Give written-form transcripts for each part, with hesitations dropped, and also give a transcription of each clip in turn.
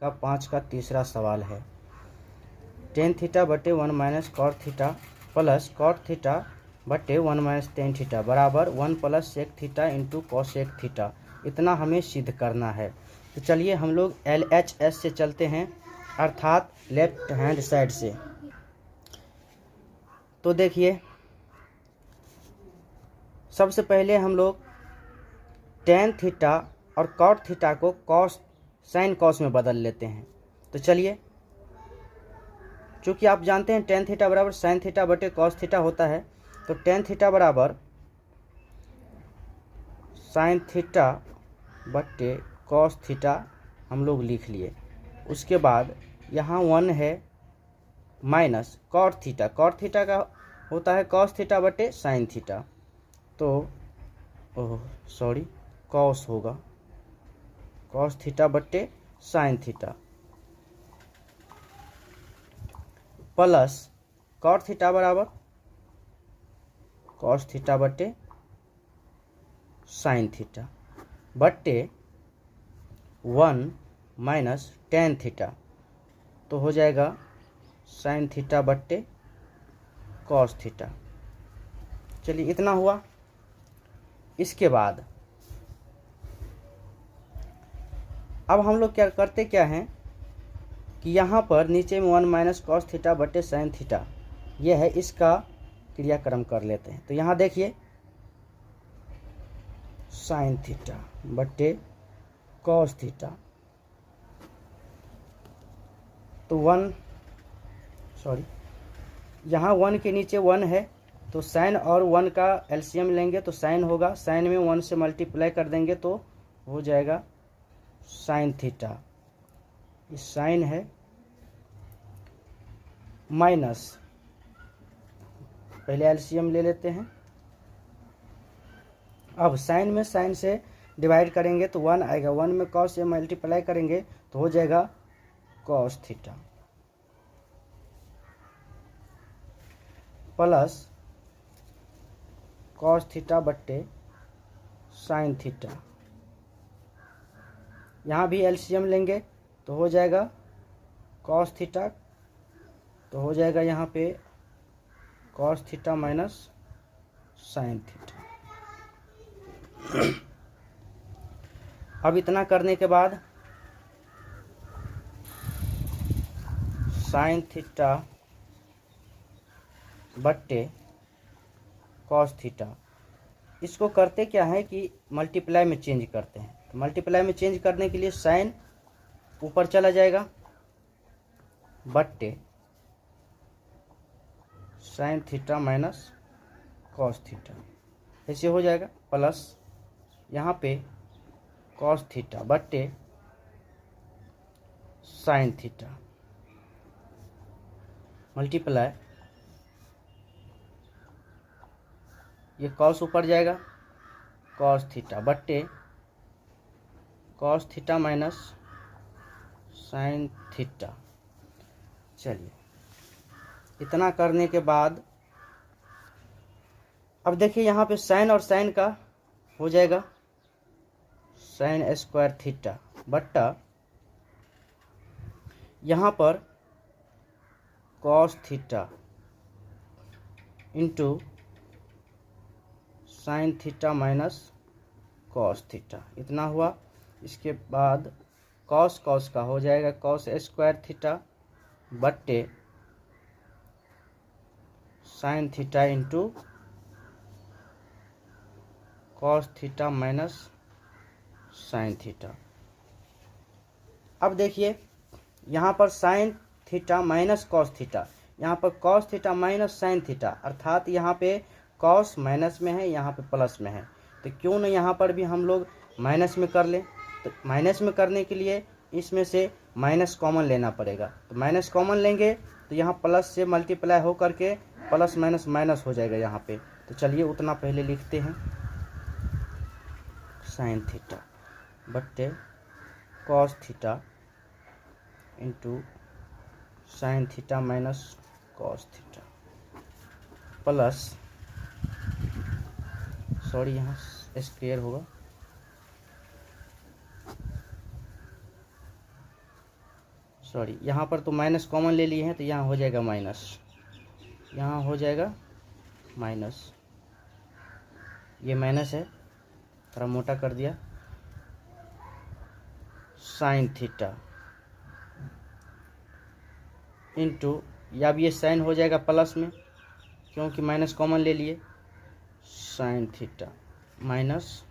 का 5 का तीसरा सवाल है। टेन थीटा बटे 1 minus cot theta plus cot theta बटे 1 माइनस टेन थीटा बराबर 1 plus sec theta into cosec theta. इतना हमें सिद्ध करना है। तो चलिए हम लोग LHS से चलते हैं, अर्थात लेफ्ट हैंड साइड से। तो देखिए, सबसे पहले हम लोग टेन थीटा और कॉट थीटा को कॉस साइन कॉस में बदल लेते हैं। तो चलिए, चूँकि आप जानते हैं टेन थीटा बराबर साइन थीटा बटे कॉस थीटा होता है, तो टेन थीटा बराबर साइन थीटा बटे कॉस थीटा हम लोग लिख लिए। उसके बाद यहाँ 1 है minus cot theta. Cot theta का होता है कॉस थीटा बटे साइन थीटा, तो कॉस होगा कॉस थीटा बटे sine theta plus cot theta बराबर कॉस थीटा बटे साइन थीटा बटे 1 माइनस टेन थीटा, तो हो जाएगा साइन थीटा बटे कॉस थीटा। चलिए, इतना हुआ। इसके बाद अब हम लोग क्या करते हैं कि यहाँ पर नीचे में 1 माइनस कॉस थीटा बटे साइन थीटा यह है, इसका क्रियाक्रम कर लेते हैं। तो यहाँ देखिए, साइन थीटा बटे कॉस थीटा, तो यहाँ 1 के नीचे 1 है, तो साइन और 1 का एलसीएम लेंगे तो साइन होगा। साइन में 1 से मल्टीप्लाई कर देंगे तो हो जाएगा साइन थीटा। ये साइन है माइनस, पहले एलसीएम ले लेते हैं। अब साइन में साइन से डिवाइड करेंगे तो 1 आएगा, 1 में कॉस से मल्टीप्लाई करेंगे तो हो जाएगा cos theta plus cos theta बट्टे साइन थीटा। यहाँ भी एलसीएम लेंगे तो हो जाएगा कॉस थीटा, तो हो जाएगा यहाँ पे cos theta minus sine theta. अब इतना करने के बाद साइन थीटा बट्टे कॉस थीटा, इसको करते क्या है कि मल्टीप्लाई में चेंज करते हैं। तो मल्टीप्लाई में चेंज करने के लिए साइन ऊपर चला जाएगा बट्टे sign theta minus cos theta, ऐसे हो जाएगा प्लस यहाँ पे कॉस थीटा बट्टे साइन थीटा मल्टीप्लाई, ये कॉस ऊपर जाएगा कॉस थीटा बट्टे cos theta minus sine theta. चलिए, इतना करने के बाद अब देखिए, यहाँ पे साइन और साइन का हो जाएगा साइन स्क्वायर थीटा बट्टा यहाँ पर cos theta into sine theta minus cos theta. इतना हुआ। इसके बाद कॉस कॉस का हो जाएगा कॉस स्क्वायर थीटा बट्टे sign theta into cos theta minus sine theta. अब देखिए, यहाँ पर sign theta minus cos theta, यहाँ पर cos theta minus sine theta, अर्थात यहाँ पे कॉस माइनस में है, यहाँ पे प्लस में है। तो क्यों न यहाँ पर भी हम लोग माइनस में कर लें। तो माइनस में करने के लिए इसमें से माइनस कॉमन लेना पड़ेगा। तो माइनस कॉमन लेंगे तो यहाँ प्लस से मल्टीप्लाई हो करके प्लस माइनस माइनस हो जाएगा यहाँ पे। तो चलिए, उतना पहले लिखते हैं, साइन थीटा बट्टे cos theta into sine theta minus cos theta plus यहाँ स्क्वायर होगा सॉरी, यहाँ पर तो माइनस कॉमन ले लिए हैं तो यहाँ हो जाएगा माइनस, यहाँ हो जाएगा माइनस, ये माइनस है, थोड़ा मोटा कर दिया, साइन थीटा इंटू, या अब ये साइन हो जाएगा प्लस में क्योंकि माइनस कॉमन ले लिए, sign theta minus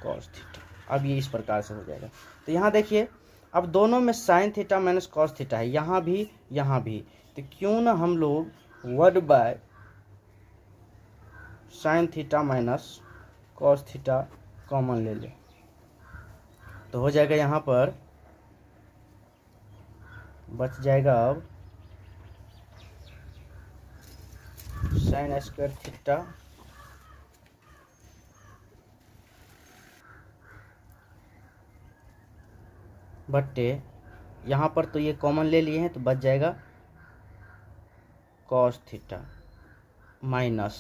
cos theta. अब ये इस प्रकार से हो जाएगा। तो यहाँ देखिए, अब दोनों में sign theta minus cos theta है, यहाँ भी, तो क्यों ना हम लोग 1 sign theta minus cos theta common ले लें। तो हो जाएगा, यहाँ पर बच जाएगा अब साइन स्क्वायर थीटा बट्टे, यहाँ पर तो ये कॉमन ले लिए हैं तो बच जाएगा cos theta minus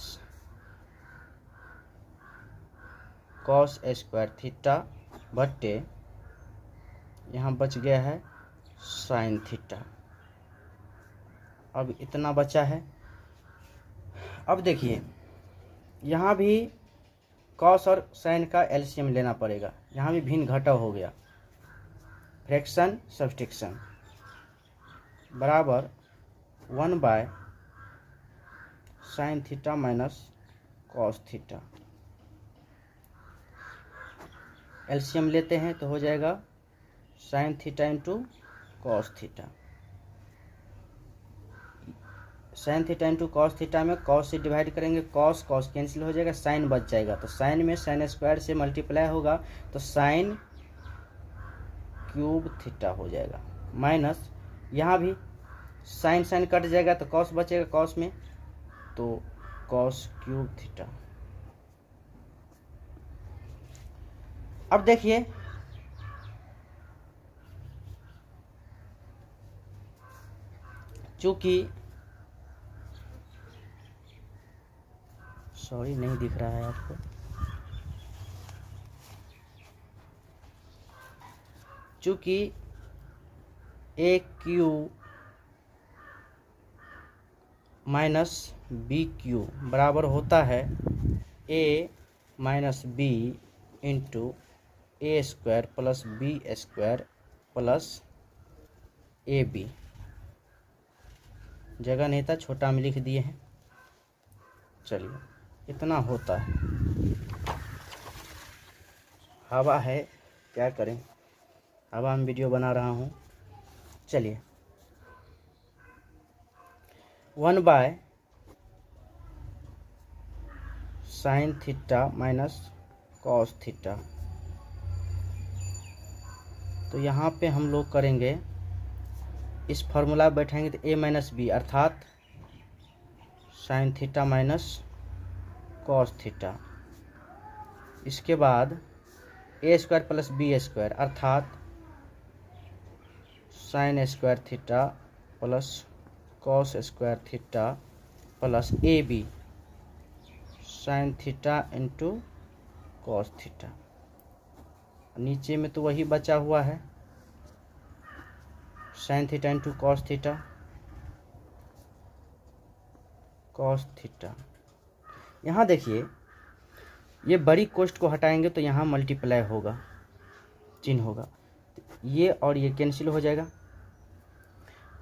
cos square theta बट्टे, यहाँ बच गया है साइन थीटा। अब इतना बचा है। अब देखिए, यहाँ भी कॉस और साइन का एलसीएम लेना पड़ेगा, यहाँ भी भिन्न घटाव हो गया, फ्रैक्शन सब्सट्रैक्शन बराबर 1 sign theta minus cos theta. LCM लेते हैं तो हो जाएगा sign theta into cos theta. Sign theta into cos theta में कॉस से डिवाइड करेंगे, कॉस कॉस कैंसिल हो जाएगा, साइन बच जाएगा, तो साइन में साइन स्क्वायर से मल्टीप्लाई होगा तो साइन क्यूब थीटा हो जाएगा, माइनस यहाँ भी साइन साइन कट जाएगा तो कॉस बचेगा, कॉस में तो कॉस क्यूब थीटा। अब देखिए, चूंकि सॉरी नहीं दिख रहा है आपको, चूंकि a cube minus b cube बराबर होता है a minus b into a square plus B square plus A b. जगह नहीं था, छोटा में लिख दिए हैं, चलिए इतना होता है। हवा है, क्या करें, हवा में वीडियो बना रहा हूँ। चलिए 1 sign theta minus cos theta, तो यहाँ पे हम लोग करेंगे, इस फॉर्मूला बैठाएंगे तो ए माइनस बी अर्थात sine theta minus cos theta, इसके बाद A square plus B square अर्थात sine square theta plus cos square theta plus ए B sine theta into cos theta. नीचे में तो वही बचा हुआ है, sine theta into cos theta, cos theta. यहाँ देखिए, ये बड़ी कोष्ट को हटाएंगे तो यहाँ मल्टीप्लाई होगा, चिन्ह होगा, ये और ये कैंसिल हो जाएगा।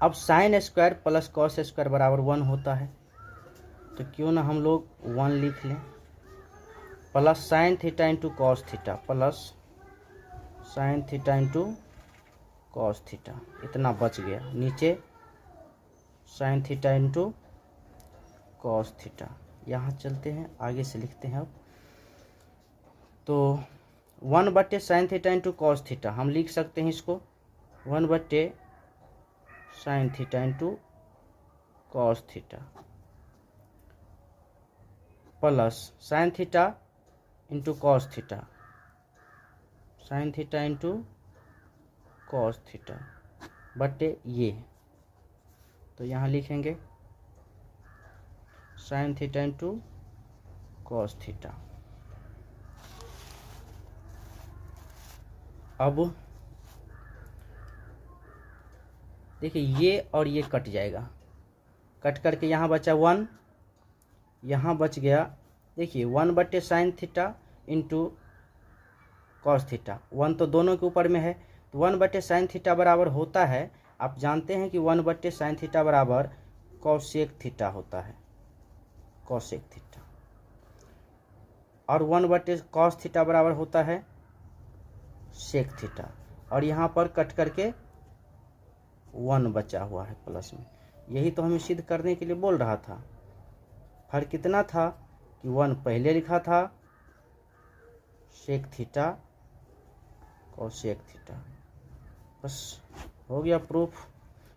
अब sine square plus cos square बराबर 1 होता है, तो क्यों ना हम लोग 1 लिख लें, plus sign theta into cos theta plus sign theta into cos theta, इतना बच गया। नीचे sign theta into cos theta. यहाँ चलते हैं, आगे से लिखते हैं। अब तो 1 sign theta into cos theta हम लिख सकते हैं, इसको 1 sign theta into cos theta plus sign theta into cos theta, sign theta into cos theta बटे ये, तो यहाँ लिखेंगे sign theta into cos theta. अब देखिए ये और ये कट जाएगा, कट करके यहाँ बचा 1, यहाँ बच गया देखिए 1/sin θ इंटू कॉस थीटा। 1 तो दोनों के ऊपर में है, तो 1/sin θ बराबर होता है, आप जानते हैं कि 1/sin θ बराबर कॉसेक थीटा होता है, कॉसेक थीटा। और 1/cos θ बराबर होता है सेक थीटा। और यहाँ पर कट करके 1 बचा हुआ है प्लस में। यही तो हमें सिद्ध करने के लिए बोल रहा था। फर्क कितना था कि 1 पहले लिखा था सेक थीटा कॉसेक थीटा। बस हो गया प्रूफ।